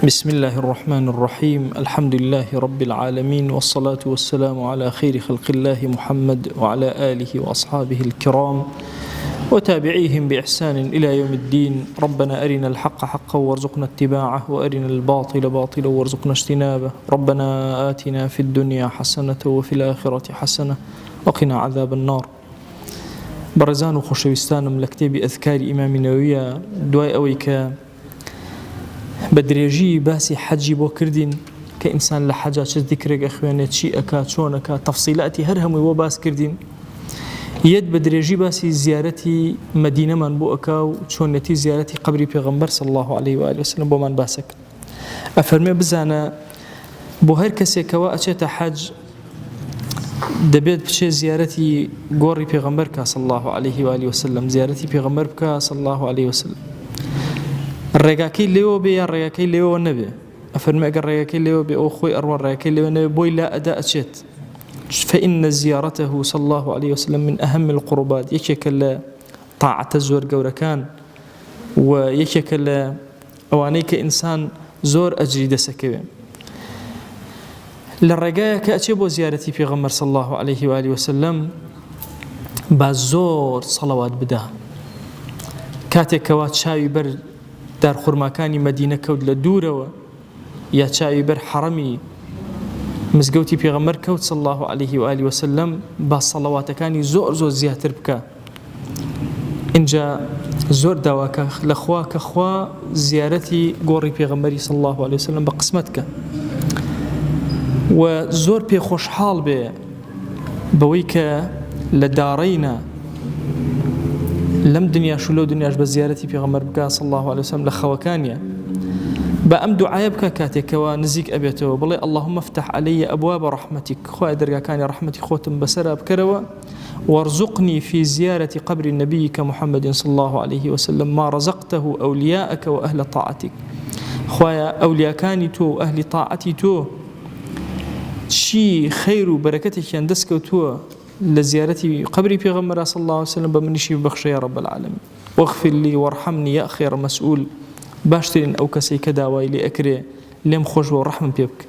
بسم الله الرحمن الرحيم. الحمد لله رب العالمين، والصلاة والسلام على خير خلق الله محمد وعلى آله وأصحابه الكرام وتابعيهم بإحسان إلى يوم الدين. ربنا أرنا الحق حقا وارزقنا اتباعه، وأرنا الباطل باطلا وارزقنا اجتنابه. ربنا آتنا في الدنيا حسنة وفي الآخرة حسنة وقنا عذاب النار. برزان وخشوستانم لكتاب أذكار إمام النووي دواء أويك بدريجي باسي حجي بو كردين كإنسان لحجة ذكرك أخواني شيء أكا شونك تفصيلاتي هرهم وباس كردين يد بدريجي باسي زيارتي مدينة من بو أكا وشونتي زيارتي قبري بيغمبر صلى الله عليه وآله وسلم بو من باسك أفرمي بزانا بو هر كسي كوا أشيت حج دبيت بشي زيارتي قوري بيغمبرك صلى الله عليه وآله وسلم، زيارتي بيغمبرك صلى الله عليه وسلم. الرجاكي ليو بي الرجاكي ليو النبي أفرمي أجر الرجاكي ليو بي أخوي أروى الرجاكي ليو النبي بوي لا أداء شيت، فإن زيارته صلى الله عليه وسلم من أهم القربات. يشكل طاعة الزور جوركان، ويشكل أوانيك إنسان زور أجري سكبه للرجاء كأتشبو زيارتي في غمر صلى الله عليه وآله وسلم بازور صلوات بدا كاتك كوات شاي بر دار خرماكاني مدينة كود لدورة يا شاي بر حرمي مزقوتي في غمر كود صلى الله عليه وآله وسلم بالصلوات كاني زور زياتر بك إنجا زور دواك لأخواك أخوا زيارتي قوري في غمري صلى الله عليه وسلم بقسمتك وزور بي خوش حال بي بويك لدارينا لم دنيا شلو دنياش بزيارتي في غمر بك صلى الله عليه وسلم لخوكانيا بأم دعاء بك كاتك ونزيك أبيته بلي اللهم افتح علي أبواب رحمتك خواه درقا كان رحمتي خوتم بسرى بكروا وارزقني في زيارة قبر نبيك محمد صلى الله عليه وسلم ما رزقته أولياءك وأهل طاعتك. خواه أولياء كاني تو أهل طاعتي تو شي خير وبركتك يندسك تو لزيارتي قبري في غمرة صلى الله عليه وسلم بمنشي بخش يا رب العالمين. واغفر لي وارحمني يا خير مسؤول باشترين أو كسي كداوي لأكري لم خوش ورحمة بيبك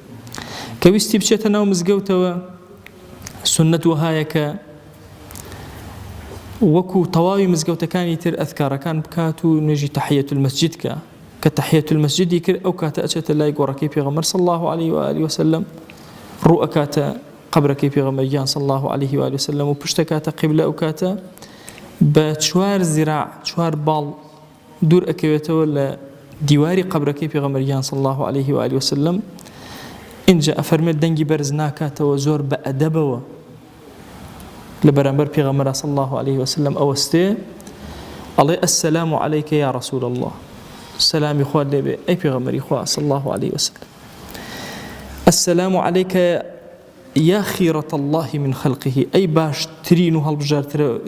كويستي بشتنا ومزقوتوا سنة هايك وكو طواوي مزقوتا كان يتر أذكار كان بكاتو نجي تحية المسجد كتحية المسجد يكر أو كاتا أشت الله يقوركي في غمر صلى الله عليه وآله وسلم رؤكاتا قبرك في غمريان صلى الله عليه وآله وسلم وبشتكاتا قبلة أوكاتا بشوار زراع شوار بال دور أكيوتا ولا ديواري قبرك في غمريان صلى الله عليه وآله وسلم. إن جاء أفرمي دنجي برزناكاتا وزور بأدبوا لبرامبر في غمرة صلى الله عليه وسلم أوستي الله السلام عليك يا رسول الله. السلام إخوان لي أي في غمري إخوان صلى الله عليه وسلم. السلام عليك يا خيرة الله من خلقه أي باش ترين وهالبجار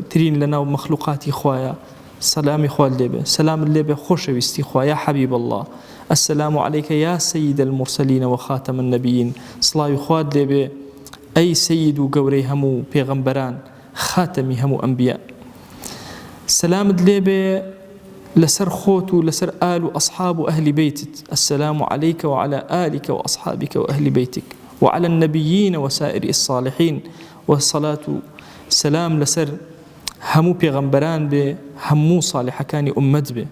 ترين لنا ومخلوقاتي خوايا. سلام إخوان لي سلام اللي خوش ويستي خوايا يا حبيب الله. السلام عليك يا سيد المرسلين وخاتم النبيين. صلاة إخوان لي أي سيد وقوري همو بيغمبران خاتمي همو أنبياء. سلام اللي لسر خوت ولسر آل وأصحاب أهل بيتك. السلام عليك وعلى آلك وأصحابك وأهل بيتك وعلى النبيين وسائر الصالحين. والصلاة سلام لسر همو بيغمبران به همو صالح كان أمت به.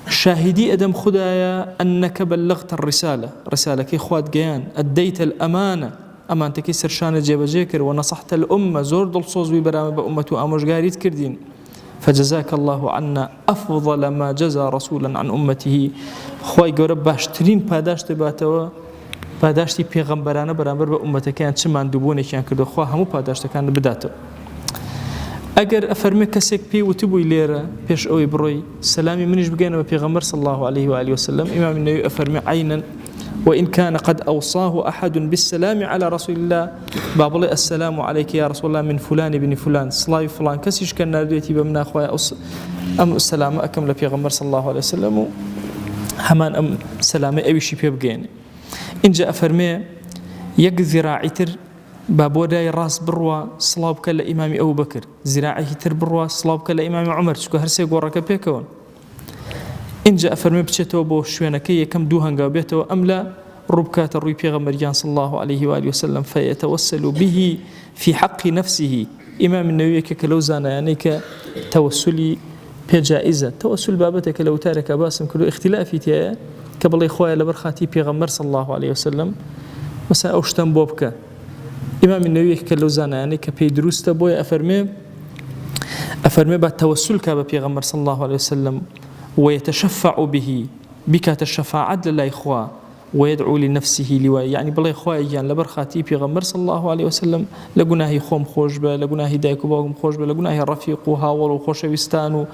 شاهدي أدم خدايا أنك بلغت الرسالة رسالة إخوات جيان أديت الأمانة أمانتك سرشان جيب جيكر ونصحت الأمة زور دل صوز ببرامج بأمته أموش قاريت كردين فجزاك الله عنا أفضل ما جزى رسولا عن أمته. خواهي قرب باشترين باداشت باتوا پاداشتی پیغمبرانه برابر با امتکان چه مندوبونه کیان کرده خواه همو پاداشت کان بداتو. اگر افرمی کسیک پی و تبوی لیره پیش اوی بروی سلامی منیش بگینا با پیغمبر صلی الله علیه و آله وسلم. امام النووي افرمی عینا وإن كان قد أوصاه أحد بالسلام على رسول الله بابلي السلام عليك يا رسول الله من فلان بن فلان صلاة فلان كسيش كان نرديتي بمنا أخويا أم السلام أكمل پیغمبر صلى الله عليه وسلم همان أم سلام أبي شي بيبقيني. إن جاء فرمي يك ذراعي تر بابوداي راس بروا صلابك لإمام أبو بكر، ذراعي تر بروا صلابك لإمام عمر. شكو هرسي قورك بيكون اینجا ئەفەرمێ بچێتەوە بۆ شوێنەکەی یەکەم دوو هەنگاو بێتەوە ئەم لە ڕووبکاتە ڕووی پێغەمبەریان صلی الله عليه وآله وسلم فيتوسل به في حق نفسه. ئیمام النەوویەکە کە لەو زانایانەی کە تەوەسولی پێجائزە، تەوەسول بابەتێکە لە وتارێکە باسم کردو اختلافی تایە کە بڵێ خۆیان لەبەر خاتی پێغەمبەر صلی الله عليه وسلم مەسا ئەو شتەم بۆ بکە. ئیمام النەوویەکە کە لەو زانایانەی کە پێی دروستە بۆیە ئەفەرمێ با تەوەسول کا بە پێغەمبەر صلی الله عليه وسلم ويتشفع به بكات الشفاعة لله إخوة ويدعو لنفسه لواء، يعني بلا إخوة يعني لبر خاتي بيغمر صلى الله عليه وسلم لقناه خوم خوشبه لقناه دايكو باوم خوشبه لقناه رفيق وهاول وخوشويستان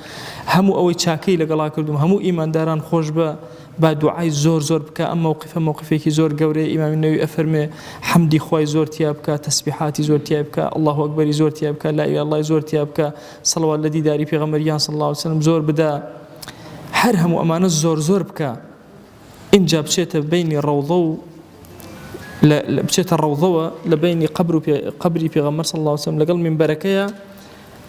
همو أوي تشاكي لقلا كردم همو إيمان داران خوشبه بعد دعاء زور بك أما موقفك زور قوري. إمام النووي أفرمي حمدي خوي زور تيابك، تسبيحاتي زور تيابك، الله أكبر زور تيابك، لا إله إلا الله زور تيابك، صلوات الذي داري بيغمريان صلى الله عليه وسلم زور بدا هەر هەموو ئەمانە زۆر بکە. اینجا بچێتە بینی ڕەوضە بچێتە ڕەوضەوە لە بینی قبری پێغەمبەر صلی الله عليه وسلم لەگەڵ منبەرەکەیە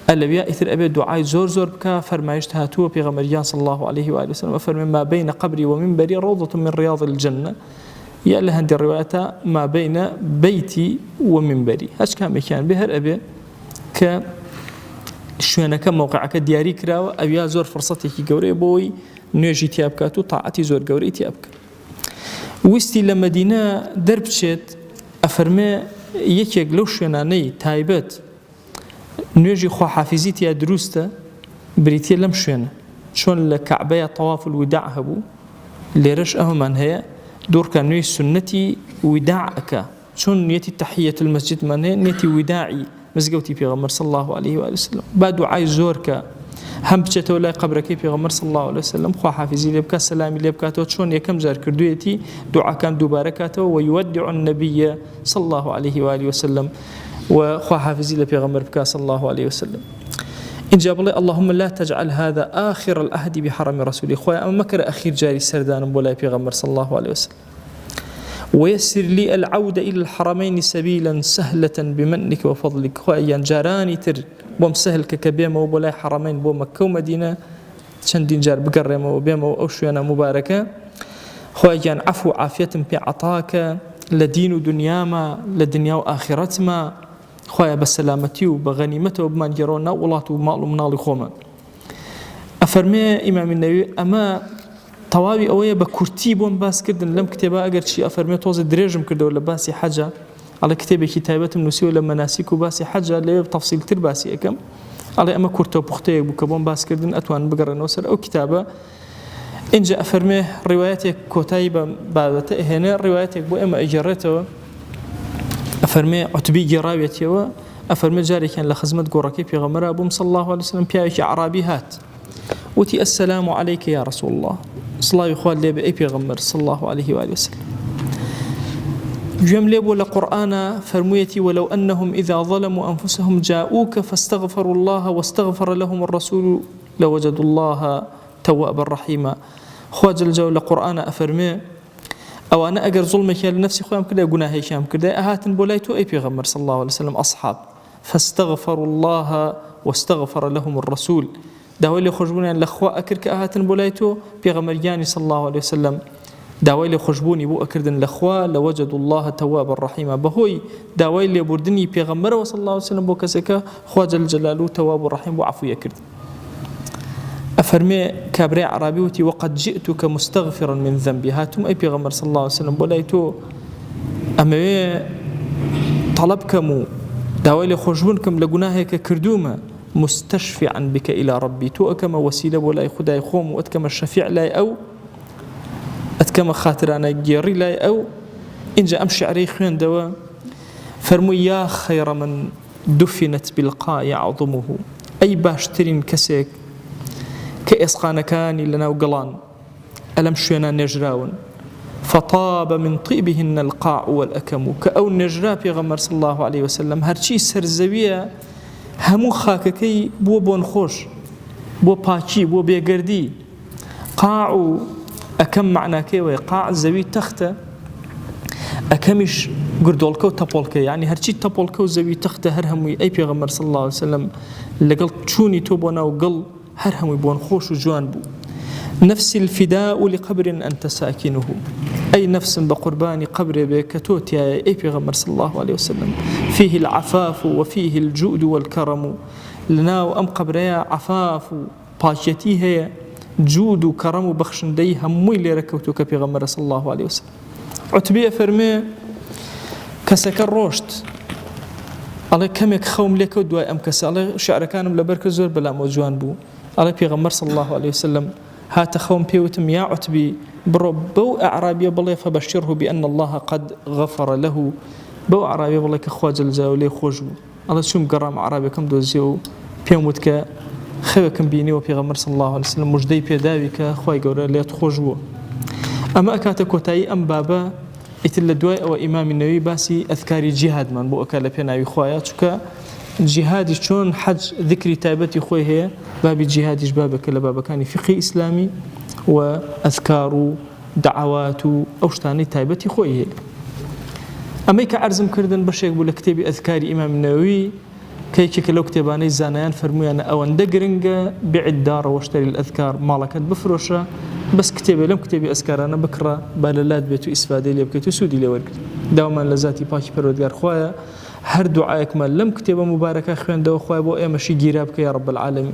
ئەلەویا ئیتر ئەبێ دوعای زۆر بکە. فەرمایشت هاتووە پێغەمبەریان صلی الله عليه وآله وسلم فەرمێ ما بين قبري ومنبري روضة من رياض الجنة، یا لە هەندێک ڕوايەتە ما بين بيتي ومنبري، هەچ کامێکیان بێ هەر ئەبێ کە شوێنەکە موقعەکە دیاری کراوە ئەویا زۆر فرسەتێکی گەورەیە بۆی نوێژی تیا بکات و تاعەتی زۆر گەورەی تیا بکات. ویستی لە مەدینە دەربچێت ئەفەرمێ یەکێک لەو شوێنانەی تایبەت نوێژی خواحافیزی تیا دروستە بریتیە لەم شوێنە، چۆن لە کەعبەیە تەواف الوداع هەبوو لێرەش ئەومان هەیە دوورکە نوێی سنەتی وداعەکە، چۆن نیەتی تەحیەت المەسجدمان هەیە نیەتی وداعی مزگەوتی پێغەمبەر صلی الله عليه وآله وسلم. با دوعای زۆر کە هەم بچێتەوە لای قەبرەکەی پێغەمبەر صلی الله عليه وسلم خواحافیزی لێ بکات سەلامی لێ بکاتەوە چۆن یەکەم جار کردوویەتی دوعاکان دووبارە کاتەوە ويودع النبي صلى الله عليه وآله وسلم وخواحافیزی لە پێغەمبەر بکات صلی الله عليه وسلم. اینجا بڵێ اللهم لا تجعل هذا آخر العهد بحرم رسوله، خۆیان ئەمە مەکەرە ئەخیر جاری سەردانم بۆ لای پێغەمبەر صلی الله عليه وسلم. ويسر لي العودة إلى الحرمين سبيلا سهلة بمنك وفضلك، خواهيان جاراني تر بوم سهل كبيمة وبولاي حرمين بوم مكة ومدينة چندين جار بقرمة وبيمة وأوشيانا مباركة، خواهيان عفو عافية بعطاك لدين ودنياما لدنيا وآخرتما، خواهي بسلامتي وبغنيمته وبمان جرونا وڵات و ماڵ و مناڵی خۆمان. ئەفەرمێ ئیمام النەووی ئەمە تەواوی ئەوەیە بە کورتی بۆم باسکردن لەم کتێبە ئەگەر چی ئەفەرمێ تۆزە درێژم کردەوە لە باسی حەجە، ئەڵێ کتێبێکی تایبەتم نووسیوە لە مەناسیک و باسی حەجە لەوێ تەفسیلتر باسی ئەەکەم، ئەڵێ ئەمە کورتە و پوختەیەک بوو کە بۆم باسکردن ئەتوان بگەڕێنەوە سەر ئەو کتابە. اینجا ئەفەرمێ ڕیوایەتێک کۆتایی بە بابەتە ئەهێنێ ڕیوایەتێک بۆ ئێمە ئەیگەڕێتەوە. ئەفەرمێ عوتبی گێڕاوێتیەوە ئەفەرمێ جارێکیان لە خزمەت گۆڕەکەی پێغەمبەرا بووم صلی الله عليه وسلم پیاوێکی عەرابی هات وتی السلام عليك يا رسول الله، صلاة إخوان لي بأي پیغمبر صلى الله عليه وآله وسلم. جملة ولا قرآن فرميتي ولو أنهم إذا ظلموا أنفسهم جاءوك فاستغفروا الله واستغفر لهم الرسول لوجدوا الله توابا رحيما. خواج الجو قرآن أفرمي أو أنا أجر ظلمك لنفسي خوام كده جناهي شام كده أهاتن بولايتو أي پیغمبر صلى الله عليه وسلم أصحاب فاستغفروا الله واستغفر لهم الرسول داوای لێ خۆشببوونیان لەخوا ئەکرد کە ئاهاتن بۆ لای تۆ پێغەمبەریانی صلی الله عليه وسلم داوای لێ خۆشببوونی بۆ ئەکردن لەخوا لەوەجدوا الله توابا رحیما، بەهۆی داوای لێبوردنی پێغەمبەرەوە صلی الله عليه وسلم بۆ کەسێکە خوا جل جلاله تواب و رحیم بۆ عەفویە کرد. ئەفەرمێ کابرای عەرابی وتی وقد جئتك مستغفرا من ذنبي، هاتم ئەی پێغەمبەر صلی الله عليه وسلم بۆ لای تۆ ئەمەوێ طەڵەب کەم و داوای لێ خۆشببوون کەم لە گوناهێکە کردومە مستشفعا بك إلى ربي، تو أكما وسيلة ولا خداي خوم وأتكما الشفيع لا أو أتكما خاطرانا جيري لا أو إن جاء أمشي عريخين دوا فرمو يا خير من دفنت بالقاء عظمه، أي باشترين كسيك كإسقان كاني لنا وقلان ألم شوينا نجراون فطاب من طيبهن القاع والأكم، كأو نجرا بيغمر صلى الله عليه وسلم هرشي سرزوية همو خاككي بو بون خوش بو باكي بو بيگردي قاع أكم معنى كيوي قاع زوي تختة أكمش قردولكو تبولكي، يعني هرشي تبولكو زوي تختة هرهموي أي بيغمر صلى الله عليه وسلم لقل تشوني توبونا وقل هرهموي بون خوش وجوان بو نفس الفداء لقبر أنت ساكنه، أي نفس بقربان قبر بكتوت يا أي پیغمبر صلى الله عليه وسلم، فيه العفاف وفيه الجود والكرم. لنا وأم قبريا عفاف باجتي هي جود وكرم وبخشندي هموي لركوتو كبيغمبر صلى الله عليه وسلم. عتبية فرمي كسك الروشت الله كمك خوم لك ودواء أم كسا الله شعر كانم لبرك زور بلا موجوان بو الله بيغمبر صلى الله عليه وسلم هات خوم بيوتم يا عتبي بربو أعرابي بالله فبشره بأن الله قد غفر له. بو أعرابي بالله كخواج الجاولي خوجو الله شوم قرام أعرابي كم دوزيو بيومت ك خوكم بيني وبيغمبر صلى الله عليه وسلم مجدي بيداوي كخواي قورا ليت خوجو. أما أكاتكوتاي أم بابا إتل الدواء أو إمام النووي باسي أذكاري جهاد من بو أكال بيناوي خوايات شكا جهادي شون حج ذكري تايبتي خوي هي بابي جهادي بابك لبابا كان فقه إسلامي وأذكار دعوات أوشتاني تايبتي خوي هي. أما كعرزم كردن بشيك بولا كتابي أذكاري إمام النووي كيك لو كتاباني زانيان فرمويانا أو اندقرنجا بعد دار واشتري الأذكار مالكت بفروشة بس كتابي لم كتابي أذكار أنا بكرة بالالات بيتو إسفادي لي بكيتو سودي لي ورقت داوما لذاتي باكي برودقار خوايا هر دعائك ما لم كتابة مباركة خوان دو خوايا بو ايمشي جيرابك يا رب العالمين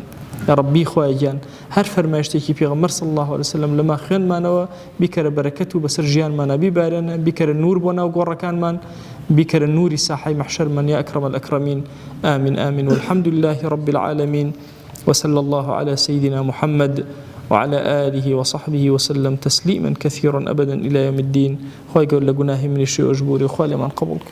يا ربي خوايا جان هر فرماشتكي بيغمبر صلى الله عليه وسلم لما خوان مانوا بكر بركته بسر جيان مانا ببارنا بكر النور بنا وقركان مان بكر النور ساحي محشر من يا أكرم الأكرمين. آمين آمين والحمد لله رب العالمين وصلى الله على سيدنا محمد وعلى آله وصحبه وسلم تسليما كثيرا أبدا إلى يوم الدين. خواهي قول لقناه من الشيء أجبوري وخوالي من قبولك.